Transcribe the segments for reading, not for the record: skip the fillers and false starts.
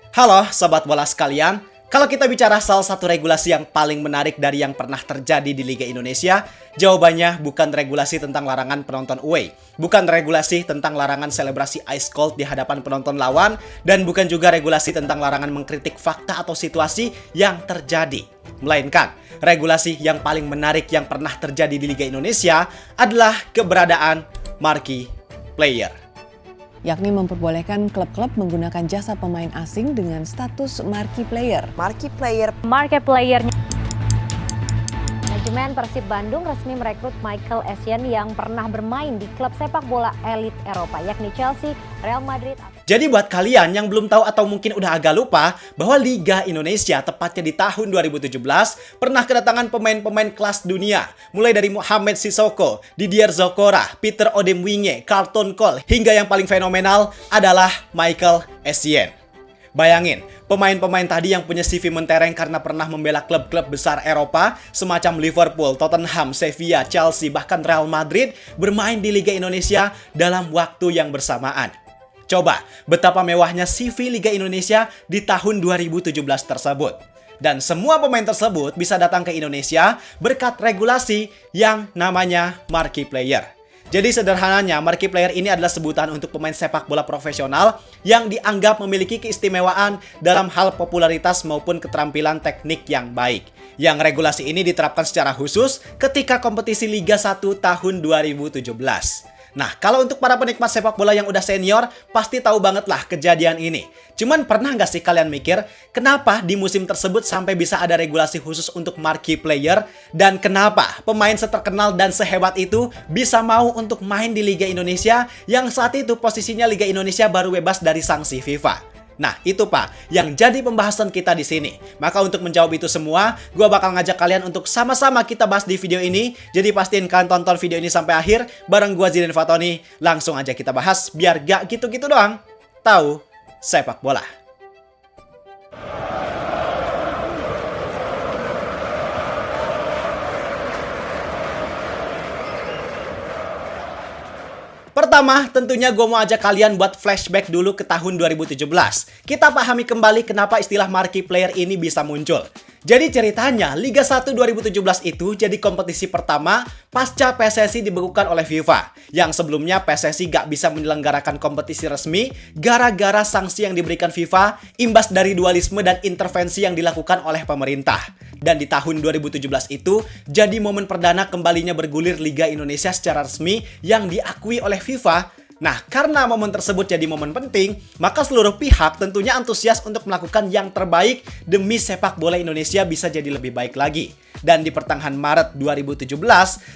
Halo Sobat Bola sekalian, kalau kita bicara salah satu regulasi yang paling menarik dari yang pernah terjadi di Liga Indonesia, jawabannya bukan regulasi tentang larangan penonton away, bukan regulasi tentang larangan selebrasi ice cold di hadapan penonton lawan, dan bukan juga regulasi tentang larangan mengkritik fakta atau situasi yang terjadi. Melainkan, regulasi yang paling menarik yang pernah terjadi di Liga Indonesia adalah keberadaan marquee player. Yakni memperbolehkan klub-klub menggunakan jasa pemain asing dengan status marquee player. Marquee player. Manajemen Persib Bandung resmi merekrut Michael Essien yang pernah bermain di klub sepak bola elit Eropa, yakni Chelsea, Real Madrid. Jadi buat kalian yang belum tahu atau mungkin udah agak lupa bahwa Liga Indonesia tepatnya di tahun 2017 pernah kedatangan pemain-pemain kelas dunia. Mulai dari Mohamed Sissoko, Didier Zokora, Peter Odemwingie, Carlton Cole, hingga yang paling fenomenal adalah Michael Essien. Bayangin, pemain-pemain tadi yang punya CV mentereng karena pernah membela klub-klub besar Eropa semacam Liverpool, Tottenham, Sevilla, Chelsea, bahkan Real Madrid bermain di Liga Indonesia dalam waktu yang bersamaan. Coba, betapa mewahnya CV Liga Indonesia di tahun 2017 tersebut. Dan semua pemain tersebut bisa datang ke Indonesia berkat regulasi yang namanya marquee player. Jadi sederhananya, marquee player ini adalah sebutan untuk pemain sepak bola profesional yang dianggap memiliki keistimewaan dalam hal popularitas maupun keterampilan teknik yang baik. Yang regulasi ini diterapkan secara khusus ketika kompetisi Liga 1 tahun 2017. Nah, kalau untuk para penikmat sepak bola yang udah senior, pasti tahu banget lah kejadian ini. Cuman pernah nggak sih kalian mikir, kenapa di musim tersebut sampai bisa ada regulasi khusus untuk marquee player? Dan kenapa pemain seterkenal dan sehebat itu bisa mau untuk main di Liga Indonesia yang saat itu posisinya Liga Indonesia baru bebas dari sanksi FIFA? Nah, itu Pak, yang jadi pembahasan kita di sini. Maka untuk menjawab itu semua, gue bakal ngajak kalian untuk sama-sama kita bahas di video ini. Jadi pastiin kalian tonton video ini sampai akhir bareng gue Zidane Fatoni. Langsung aja kita bahas biar gak gitu-gitu doang. Tahu sepak bola. Pertama, tentunya gue mau ajak kalian buat flashback dulu ke tahun 2017. Kita pahami kembali kenapa istilah marquee player ini bisa muncul. Jadi ceritanya, Liga 1 2017 itu jadi kompetisi pertama pasca PSSI dibekukan oleh FIFA. Yang sebelumnya PSSI gak bisa menyelenggarakan kompetisi resmi gara-gara sanksi yang diberikan FIFA imbas dari dualisme dan intervensi yang dilakukan oleh pemerintah. Dan di tahun 2017 itu jadi momen perdana kembalinya bergulir Liga Indonesia secara resmi yang diakui oleh FIFA. Nah, karena momen tersebut jadi momen penting, maka seluruh pihak tentunya antusias untuk melakukan yang terbaik demi sepak bola Indonesia bisa jadi lebih baik lagi. Dan di pertengahan Maret 2017,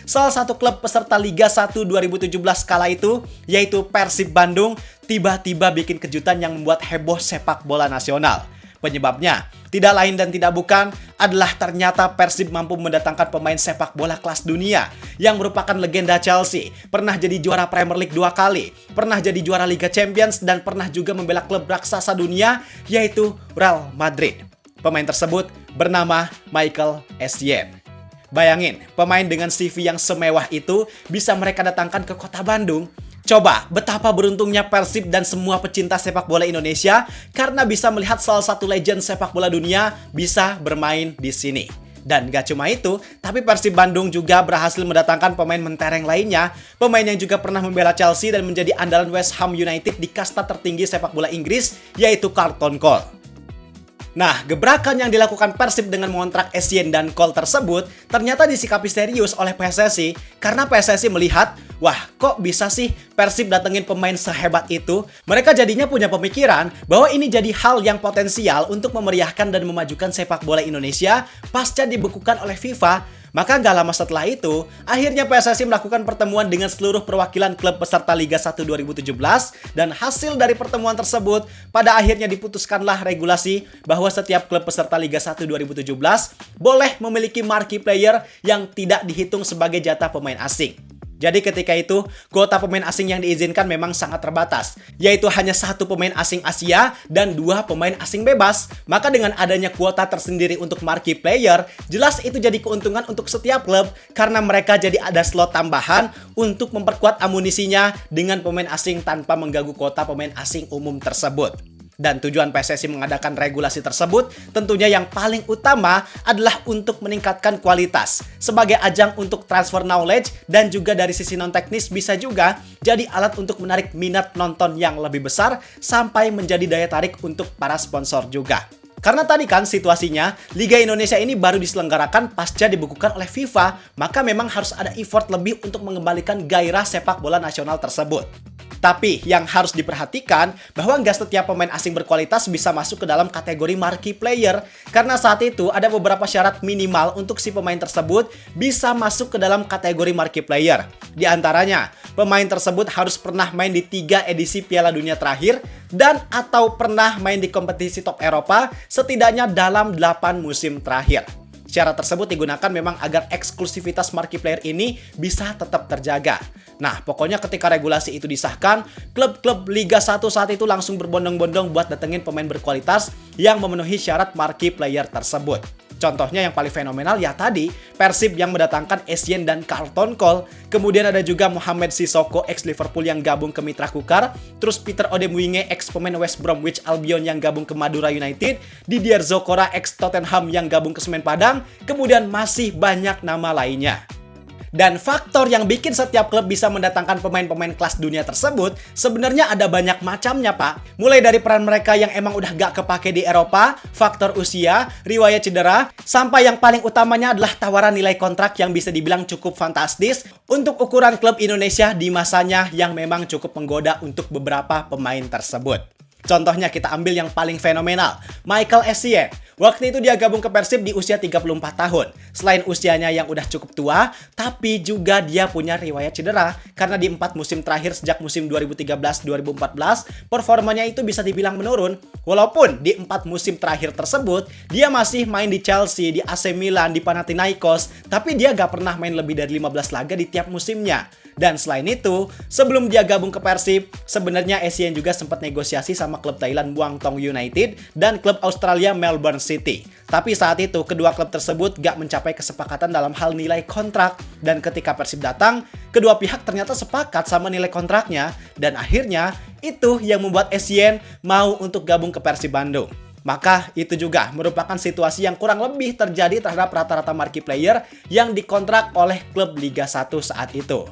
salah satu klub peserta Liga 1 2017 kala itu, yaitu Persib Bandung, tiba-tiba bikin kejutan yang membuat heboh sepak bola nasional. Penyebabnya, tidak lain dan tidak bukan adalah ternyata Persib mampu mendatangkan pemain sepak bola kelas dunia yang merupakan legenda Chelsea, pernah jadi juara Premier League 2 kali, pernah jadi juara Liga Champions, dan pernah juga membela klub raksasa dunia yaitu Real Madrid. Pemain tersebut bernama Michael Essien. Bayangin, pemain dengan CV yang semewah itu bisa mereka datangkan ke kota Bandung. Coba, betapa beruntungnya Persib dan semua pecinta sepak bola Indonesia karena bisa melihat salah satu legend sepak bola dunia bisa bermain di sini. Dan gak cuma itu, tapi Persib Bandung juga berhasil mendatangkan pemain mentereng lainnya, pemain yang juga pernah membela Chelsea dan menjadi andalan West Ham United di kasta tertinggi sepak bola Inggris, yaitu Carlton Cole. Nah, gebrakan yang dilakukan Persib dengan mengontrak Essien dan Cole tersebut ternyata disikapi serius oleh PSSI karena PSSI melihat, wah kok bisa sih Persib datengin pemain sehebat itu? Mereka jadinya punya pemikiran bahwa ini jadi hal yang potensial untuk memeriahkan dan memajukan sepak bola Indonesia pasca dibekukan oleh FIFA. Maka gak lama setelah itu, akhirnya PSSI melakukan pertemuan dengan seluruh perwakilan klub peserta Liga 1 2017 dan hasil dari pertemuan tersebut pada akhirnya diputuskanlah regulasi bahwa setiap klub peserta Liga 1 2017 boleh memiliki marquee player yang tidak dihitung sebagai jatah pemain asing. Jadi ketika itu, kuota pemain asing yang diizinkan memang sangat terbatas, yaitu hanya 1 pemain asing Asia dan 2 pemain asing bebas. Maka dengan adanya kuota tersendiri untuk marquee player, jelas itu jadi keuntungan untuk setiap klub karena mereka jadi ada slot tambahan untuk memperkuat amunisinya dengan pemain asing tanpa mengganggu kuota pemain asing umum tersebut. Dan tujuan PSSI mengadakan regulasi tersebut tentunya yang paling utama adalah untuk meningkatkan kualitas sebagai ajang untuk transfer knowledge, dan juga dari sisi non-teknis bisa juga jadi alat untuk menarik minat nonton yang lebih besar sampai menjadi daya tarik untuk para sponsor juga. Karena tadi kan situasinya Liga Indonesia ini baru diselenggarakan pasca dibekukan oleh FIFA, maka memang harus ada effort lebih untuk mengembalikan gairah sepak bola nasional tersebut. Tapi yang harus diperhatikan bahwa nggak setiap pemain asing berkualitas bisa masuk ke dalam kategori marquee player, karena saat itu ada beberapa syarat minimal untuk si pemain tersebut bisa masuk ke dalam kategori marquee player. Di antaranya, pemain tersebut harus pernah main di 3 edisi Piala Dunia terakhir dan atau pernah main di kompetisi top Eropa setidaknya dalam 8 musim terakhir. Syarat tersebut digunakan memang agar eksklusivitas marquee player ini bisa tetap terjaga. Nah, pokoknya ketika regulasi itu disahkan, klub-klub Liga 1 saat itu langsung berbondong-bondong buat datengin pemain berkualitas yang memenuhi syarat marquee player tersebut. Contohnya yang paling fenomenal ya tadi, Persib yang mendatangkan Essien dan Carlton Cole, kemudian ada juga Mohamed Sissoko ex Liverpool yang gabung ke Mitra Kukar, terus Peter Odemwingie ex pemain West Bromwich Albion yang gabung ke Madura United, Didier Zokora ex Tottenham yang gabung ke Semen Padang, kemudian masih banyak nama lainnya. Dan faktor yang bikin setiap klub bisa mendatangkan pemain-pemain kelas dunia tersebut sebenarnya ada banyak macamnya, Pak. Mulai dari peran mereka yang emang udah gak kepake di Eropa, faktor usia, riwayat cedera, sampai yang paling utamanya adalah tawaran nilai kontrak yang bisa dibilang cukup fantastis untuk ukuran klub Indonesia di masanya yang memang cukup menggoda untuk beberapa pemain tersebut. Contohnya kita ambil yang paling fenomenal, Michael Essien. Waktu itu dia gabung ke Persib di usia 34 tahun. Selain usianya yang udah cukup tua, tapi juga dia punya riwayat cedera. Karena di 4 musim terakhir sejak musim 2013-2014, performanya itu bisa dibilang menurun. Walaupun di 4 musim terakhir tersebut, dia masih main di Chelsea, di AC Milan, di Panathinaikos, tapi dia gak pernah main lebih dari 15 laga di tiap musimnya. Dan selain itu, sebelum dia gabung ke Persib, sebenarnya Essien juga sempat negosiasi sama klub Thailand Muangthong United dan klub Australia Melbourne City. Tapi saat itu, kedua klub tersebut gak mencapai kesepakatan dalam hal nilai kontrak. Dan ketika Persib datang, kedua pihak ternyata sepakat sama nilai kontraknya. Dan akhirnya, itu yang membuat Essien mau untuk gabung ke Persib Bandung. Maka itu juga merupakan situasi yang kurang lebih terjadi terhadap rata-rata marquee player yang dikontrak oleh klub Liga 1 saat itu.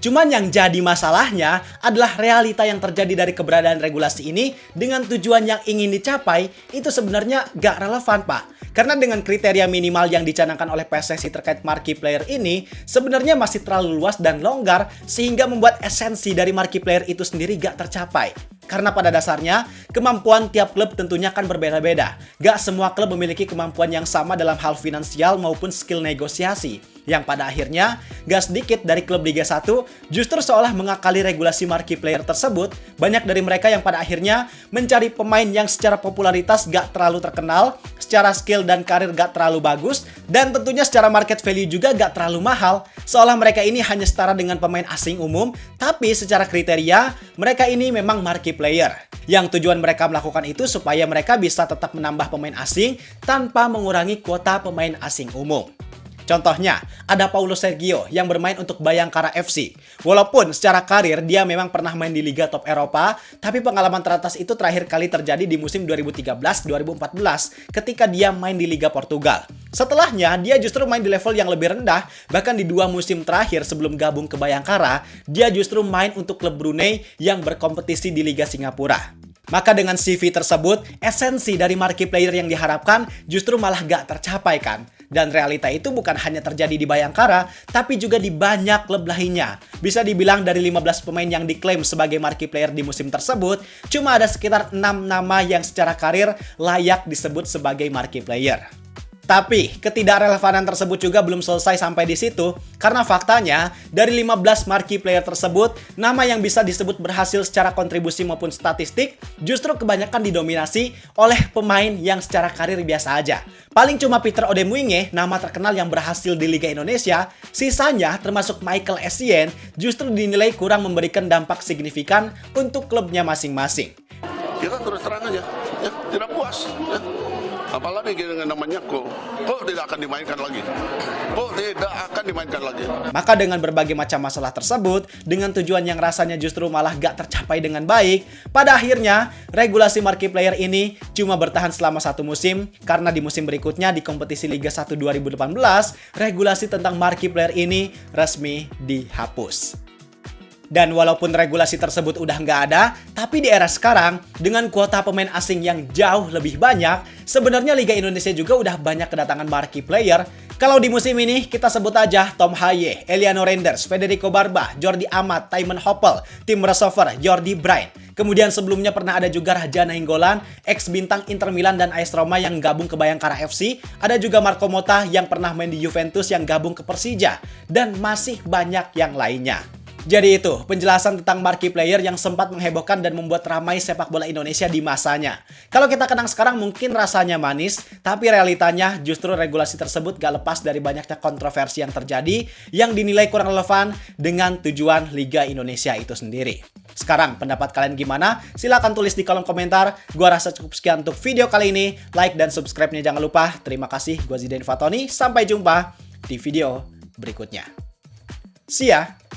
Cuman yang jadi masalahnya adalah realita yang terjadi dari keberadaan regulasi ini dengan tujuan yang ingin dicapai itu sebenarnya gak relevan, Pak. Karena dengan kriteria minimal yang dicanangkan oleh PSSI terkait marquee player ini sebenarnya masih terlalu luas dan longgar sehingga membuat esensi dari marquee player itu sendiri gak tercapai. Karena pada dasarnya, kemampuan tiap klub tentunya kan berbeda-beda. Gak semua klub memiliki kemampuan yang sama dalam hal finansial maupun skill negosiasi. Yang pada akhirnya, gak sedikit dari klub Liga 1 justru seolah mengakali regulasi marquee player tersebut. Banyak dari mereka yang pada akhirnya mencari pemain yang secara popularitas gak terlalu terkenal, secara skill dan karir gak terlalu bagus, dan tentunya secara market value juga gak terlalu mahal. Seolah mereka ini hanya setara dengan pemain asing umum, tapi secara kriteria, mereka ini memang marquee player. Yang tujuan mereka melakukan itu supaya mereka bisa tetap menambah pemain asing tanpa mengurangi kuota pemain asing umum. Contohnya, ada Paulo Sergio yang bermain untuk Bayangkara FC. Walaupun secara karir dia memang pernah main di Liga Top Eropa, tapi pengalaman teratas itu terakhir kali terjadi di musim 2013-2014 ketika dia main di Liga Portugal. Setelahnya, dia justru main di level yang lebih rendah, bahkan di 2 musim terakhir sebelum gabung ke Bayangkara, dia justru main untuk klub Brunei yang berkompetisi di Liga Singapura. Maka dengan CV tersebut, esensi dari marquee player yang diharapkan justru malah gak tercapai kan? Dan realita itu bukan hanya terjadi di Bayangkara, tapi juga di banyak klub lainnya. Bisa dibilang dari 15 pemain yang diklaim sebagai marquee player di musim tersebut, cuma ada sekitar 6 nama yang secara karir layak disebut sebagai marquee player. Tapi, ketidakrelevanan tersebut juga belum selesai sampai di situ, karena faktanya, dari 15 marquee player tersebut, nama yang bisa disebut berhasil secara kontribusi maupun statistik, justru kebanyakan didominasi oleh pemain yang secara karir biasa aja. Paling cuma Peter Odemwingie, nama terkenal yang berhasil di Liga Indonesia, sisanya termasuk Michael Essien, justru dinilai kurang memberikan dampak signifikan untuk klubnya masing-masing. Kita terus terang aja, ya. tidak puas. Apalagi dengan namanya kok tidak akan dimainkan lagi. Kok tidak akan dimainkan lagi. Maka dengan berbagai macam masalah tersebut, dengan tujuan yang rasanya justru malah gak tercapai dengan baik, pada akhirnya regulasi markiplier ini cuma bertahan selama 1 musim, karena di musim berikutnya di kompetisi Liga 1 2018, regulasi tentang markiplier ini resmi dihapus. Dan walaupun regulasi tersebut udah nggak ada, tapi di era sekarang, dengan kuota pemain asing yang jauh lebih banyak, sebenarnya Liga Indonesia juga udah banyak kedatangan marquee player. Kalau di musim ini, kita sebut aja Tom Haye, Eliano Renders, Federico Barba, Jordi Amat, Tymon Hoppel, Tim Resover, Jordi Bryant. Kemudian sebelumnya pernah ada juga Raja Nainggolan, ex-bintang Inter Milan dan AS Roma yang gabung ke Bayangkara FC. Ada juga Marco Motta yang pernah main di Juventus yang gabung ke Persija. Dan masih banyak yang lainnya. Jadi itu, penjelasan tentang marquee player yang sempat menghebohkan dan membuat ramai sepak bola Indonesia di masanya. Kalau kita kenang sekarang mungkin rasanya manis, tapi realitanya justru regulasi tersebut gak lepas dari banyaknya kontroversi yang terjadi yang dinilai kurang relevan dengan tujuan Liga Indonesia itu sendiri. Sekarang, pendapat kalian gimana? Silahkan tulis di kolom komentar. Gua rasa cukup sekian untuk video kali ini. Like dan subscribe-nya jangan lupa. Terima kasih, gua Zidain Fatoni. Sampai jumpa di video berikutnya. See ya!